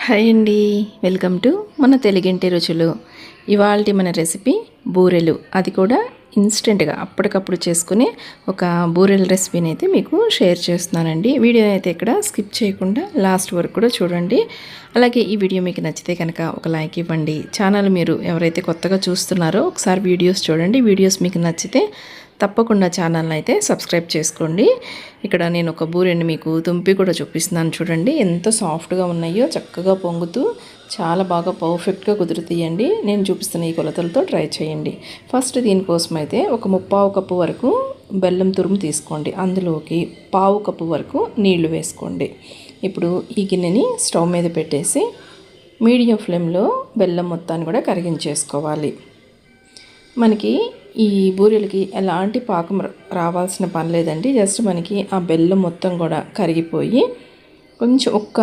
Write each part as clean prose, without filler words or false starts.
Hi అండి, welcome to మన తెలుగింటి రుచులు. ఇవాల్టి మన రెసిపీ బూరెలు, అది కూడా ఇన్స్టెంట్గా అప్పటికప్పుడు చేసుకునే ఒక బూరెల రెసిపీని అయితే మీకు షేర్ చేస్తున్నానండి. వీడియో అయితే ఇక్కడ స్కిప్ చేయకుండా లాస్ట్ వరకు కూడా చూడండి. అలాగే ఈ వీడియో మీకు నచ్చితే కనుక ఒక లైక్ ఇవ్వండి. ఛానల్ మీరు ఎవరైతే కొత్తగా చూస్తున్నారో ఒకసారి వీడియోస్ చూడండి. వీడియోస్ మీకు నచ్చితే తప్పకుండా ఛానల్ని అయితే సబ్స్క్రైబ్ చేసుకోండి. ఇక్కడ నేను ఒక బూరెని మీకు తుంపి కూడా చూపిస్తున్నాను చూడండి. ఎంత సాఫ్ట్గా ఉన్నాయో, చక్కగా పొంగుతూ చాలా బాగా పర్ఫెక్ట్గా కుదురుతాయండి. నేను చూపిస్తున్న ఈ కొలతలతో ట్రై చేయండి. ఫస్ట్ దీనికోసం అయితే ఒక 3/4 కప్పు వరకు బెల్లం తురుము తీసుకోండి. అందులోకి 1/2 కప్పు వరకు నీళ్లు వేసుకోండి. ఇప్పుడు ఈ గిన్నెని స్టవ్ మీద పెట్టేసి మీడియం ఫ్లేమ్లో బెల్లం మొత్తాన్ని కూడా కరిగించేసుకోవాలి. మనకి ఈ బూరెలకి ఎలాంటి పాకం రావాల్సిన పని లేదండి. జస్ట్ మనకి ఆ బెల్లం మొత్తం కూడా కరిగిపోయి కొంచెం ఒక్క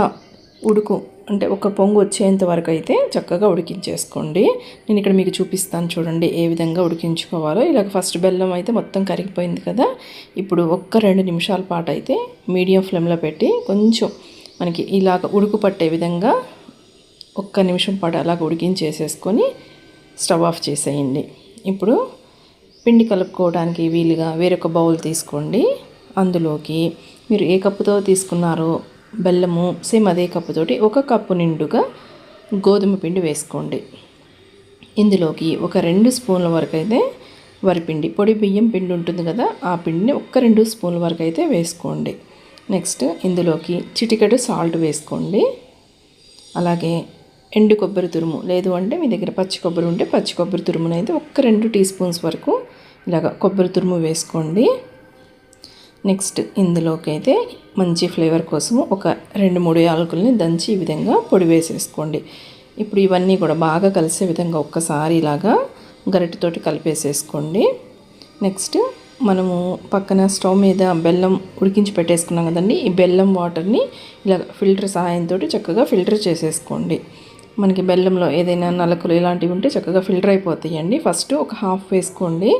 ఉడుకు అంటే ఒక పొంగు వచ్చేంత వరకు అయితే చక్కగా ఉడికించేసుకోండి. నేను ఇక్కడ మీకు చూపిస్తాను చూడండి ఏ విధంగా ఉడికించుకోవాలో. ఇలాగ ఫస్ట్ బెల్లం అయితే మొత్తం కరిగిపోయింది కదా. ఇప్పుడు 1-2 నిమిషాల పాటు అయితే మీడియం ఫ్లేమ్లో పెట్టి కొంచెం మనకి ఇలాగ ఉడుకు పట్టే విధంగా 1 నిమిషం పాటు అలాగ ఉడికించేసేసుకొని స్టవ్ ఆఫ్ చేసేయండి. ఇప్పుడు పిండి కలుపుకోవడానికి వీలుగా వేరొక బౌల్ తీసుకోండి. అందులోకి మీరు ఏ కప్పుతో తీసుకున్నారో బెల్లము సేమ్ అదే కప్పుతోటి 1 కప్పు నిండుగా గోధుమ పిండి వేసుకోండి. ఇందులోకి ఒక 2 స్పూన్ల వరకు అయితే వరిపిండి, పొడి బియ్యం పిండి ఉంటుంది కదా, ఆ పిండిని 1-2 స్పూన్ల వరకు అయితే వేసుకోండి. నెక్స్ట్ ఇందులోకి చిటికెడు సాల్ట్ వేసుకోండి. అలాగే ఎండు కొబ్బరి తురుము, లేదు అంటే మీ దగ్గర పచ్చి కొబ్బరి ఉంటే పచ్చి కొబ్బరి తురుమును అయితే 1-2 టీ స్పూన్స్ వరకు ఇలాగ కొబ్బరి తురుము వేసుకోండి. నెక్స్ట్ ఇందులోకి అయితే మంచి ఫ్లేవర్ కోసము ఒక 2-3 యాలకుల్ని దంచి ఈ విధంగా పొడి వేసేసుకోండి. ఇప్పుడు ఇవన్నీ కూడా బాగా కలిసే విధంగా ఒక్కసారి ఇలాగా గరిటెతోటి కలిపేసేసుకోండి. నెక్స్ట్ మనము పక్కన స్టవ్ మీద బెల్లం ఉడికించి పెట్టేసుకున్నాం కదండి. ఈ బెల్లం వాటర్ని ఇలా ఫిల్టర్ సహాయంతో చక్కగా ఫిల్టర్ చేసేసుకోండి. మనకి బెల్లంలో ఏదైనా నలకలు ఇలాంటివి ఉంటే చక్కగా ఫిల్టర్ అయిపోతాయండి. ఫస్ట్ ఒక హాఫ్ వేసుకోండి.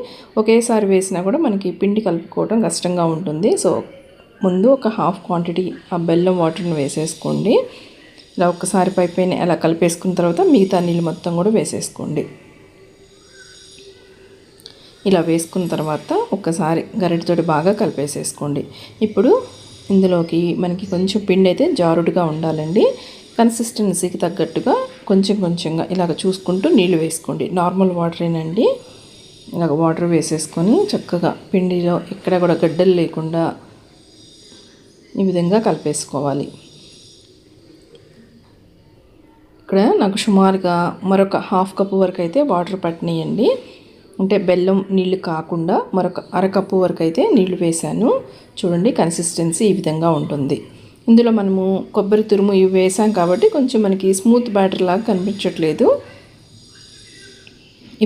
ఒకేసారి వేసినా కూడా మనకి పిండి కలుపుకోవడం కష్టంగా ఉంటుంది. సో ముందు ఒక హాఫ్ క్వాంటిటీ ఆ బెల్లం వాటర్ని వేసేసుకోండి. ఇలా ఒక్కసారి పైపైన అలా కలిపేసుకున్న తర్వాత మిగతా నీళ్ళు మొత్తం కూడా వేసేసుకోండి. ఇలా వేసుకున్న తర్వాత ఒక్కసారి గరిటెతోటి బాగా కలిపేసేసుకోండి. ఇప్పుడు ఇందులోకి మనకి కొంచెం పిండి అయితే జారుడుగా ఉండాలండి. కన్సిస్టెన్సీకి తగ్గట్టుగా కొంచెం కొంచెంగా ఇలాగ చూసుకుంటూ నీళ్ళు వేసుకోండి. నార్మల్ వాటరేనండి. ఇలాగ వాటర్ వేసేసుకొని చక్కగా పిండిలో ఎక్కడ కూడా గడ్డలు లేకుండా ఈ విధంగా కలిపేసుకోవాలి. ఇక్కడ నాకు సుమారుగా మరొక హాఫ్ కప్పు వరకు అయితే వాటర్ పట్టినాయండి. అంటే బెల్లం నీళ్ళు కాకుండా మరొక 1/2 కప్పు వరకు అయితే నీళ్లు వేసాను. చూడండి కన్సిస్టెన్సీ ఈ విధంగా ఉంటుంది. ఇందులో మనము కొబ్బరి తురుము ఇవి వేసాం కాబట్టి కొంచెం మనకి స్మూత్ బ్యాటర్ లాగా కనిపించట్లేదు.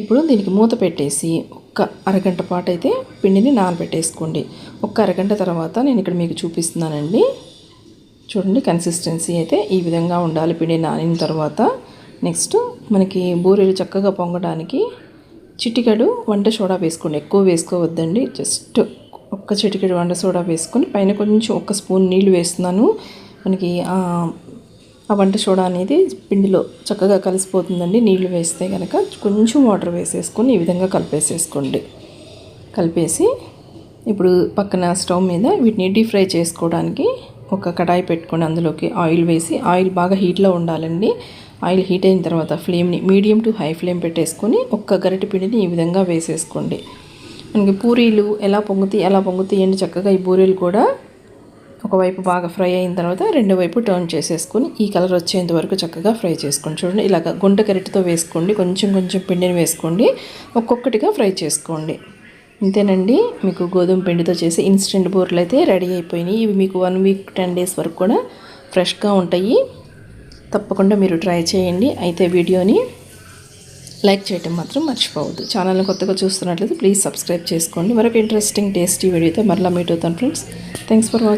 ఇప్పుడు దీనికి మూత పెట్టేసి ఒక అరగంట పాటు అయితే పిండిని నానబెట్టేసుకోండి. ఒక అరగంట తర్వాత నేను ఇక్కడ మీకు చూపిస్తున్నానండి. చూడండి కన్సిస్టెన్సీ అయితే ఈ విధంగా ఉండాలి పిండి నానిన తర్వాత. నెక్స్ట్ మనకి బూరెలు చక్కగా పొంగడానికి చిటికెడు వంట సోడా వేసుకోండి. ఎక్కువ వేసుకోవద్దండి. జస్ట్ ఒక్క చిటికెడు వంట సోడా వేసుకొని పైన కొంచెం 1 స్పూన్ నీళ్ళు వేస్తున్నాను. మనకి ఆ వంట సోడా అనేది పిండిలో చక్కగా కలిసిపోతుందండి. నీళ్లు వేస్తే కనుక కొంచెం వాటర్ వేసేసుకొని ఈ విధంగా కలిపేసేసుకోండి. కలిపేసి ఇప్పుడు పక్కన స్టవ్ మీద వీటిని డీప్ ఫ్రై చేసుకోవడానికి ఒక కడాయి పెట్టుకొని అందులోకి ఆయిల్ వేసి, ఆయిల్ బాగా హీట్లో ఉండాలండి. ఆయిల్ హీట్ అయిన తర్వాత ఫ్లేమ్ని మీడియం టు హై ఫ్లేమ్ పెట్టేసుకొని ఒక్క గరిటె పిండిని ఈ విధంగా వేసేసుకోండి. మనకి పూరీలు ఎలా పొంగుతాయి అండి చక్కగా. ఈ బూరెలు కూడా ఒకవైపు బాగా ఫ్రై అయిన తర్వాత రెండో వైపు టర్న్ చేసేసుకొని ఈ కలర్ వచ్చేంత వరకు చక్కగా ఫ్రై చేసుకోండి. చూడండి ఇలాగ గుంట గరిటెతో వేసుకోండి. కొంచెం కొంచెం పిండిని వేసుకోండి. ఒక్కొక్కటిగా ఫ్రై చేసుకోండి. ఇంతేనండి, మీకు గోధుమ పిండితో చేసి ఇన్స్టెంట్ బూరెలు అయితే రెడీ అయిపోయినాయి. ఇవి మీకు 1 వీక్ 10 డేస్ వరకు కూడా ఫ్రెష్గా ఉంటాయి. తప్పకుండా మీరు ట్రై చేయండి. అయితే వీడియోని లైక్ చేయటం మాత్రం మర్చిపోవద్దు. ఛానల్ని కొత్తగా చూస్తున్నట్లయితే ప్లీజ్ సబ్స్క్రైబ్ చేసుకోండి. మరొక ఇంట్రెస్టింగ్ టేస్టీ వీడియోతో మరలా మీట్ అవుతాను ఫ్రెండ్స్. Thanks for watching.